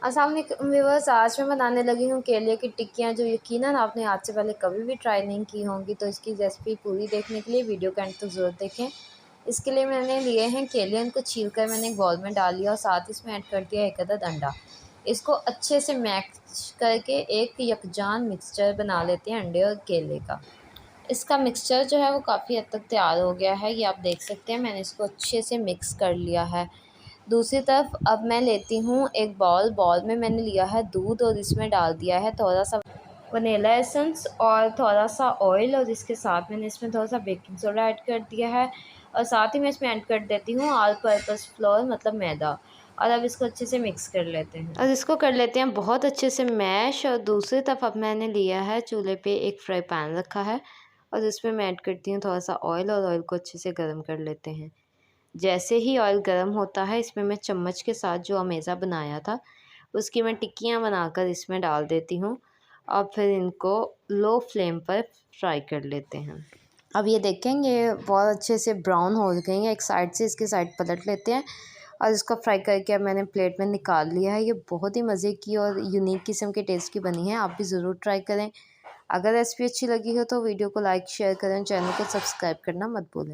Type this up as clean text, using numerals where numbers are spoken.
अस्सलाम वालेकुम व्यूअर्स, आज मैं बनाने लगी हूँ केले की टिक्कियाँ, जो यकीनन आपने आज से पहले कभी भी ट्राई नहीं की होंगी। तो इसकी रेसिपी पूरी देखने के लिए वीडियो का एंड तक ज़रूर देखें। इसके लिए मैंने लिए हैं केले, उनको छील कर मैंने एक बाउल में डाल लिया और साथ इसमें ऐड कर दिया एक अदद अंडा। इसको अच्छे से मैश करके एक यकजान मिक्सचर बना लेते हैं अंडे और केले का। इसका मिक्सचर जो है वो काफ़ी हद तक तैयार हो गया है, ये आप देख सकते हैं। मैंने इसको अच्छे से मिक्स कर लिया है। दूसरी तरफ अब मैं लेती हूँ एक बाउल में मैंने लिया है दूध और इसमें डाल दिया है थोड़ा सा वनीला एसेंस और थोड़ा सा ऑयल, और इसके साथ मैंने इसमें थोड़ा सा बेकिंग सोडा ऐड कर दिया है। और साथ ही मैं इसमें ऐड कर देती हूँ ऑल पर्पस फ्लोर, मतलब मैदा। और अब इसको अच्छे से मिक्स कर लेते हैं और इसको कर लेते हैं बहुत अच्छे से मैश। और दूसरी तरफ अब मैंने लिया है चूल्हे पे एक फ्राई पैन रखा है और इसमें मैं ऐड करती हूँ थोड़ा सा ऑयल, और ऑयल को अच्छे से गर्म कर लेते हैं। जैसे ही ऑयल गर्म होता है, इसमें मैं चम्मच के साथ जो अमेज़ा बनाया था उसकी मैं टिक्कियाँ बनाकर इसमें डाल देती हूँ और फिर इनको लो फ्लेम पर फ्राई कर लेते हैं। अब ये देखेंगे बहुत अच्छे से ब्राउन हो गई हैं, एक साइड से इसकी साइड पलट लेते हैं और इसको फ्राई करके अब मैंने प्लेट में निकाल लिया है। ये बहुत ही मज़े की और यूनिक किस्म के टेस्ट की बनी है, आप भी ज़रूर ट्राई करें। अगर रेसिपी अच्छी लगी हो तो वीडियो को लाइक शेयर करें, चैनल को सब्सक्राइब करना मत भूलें।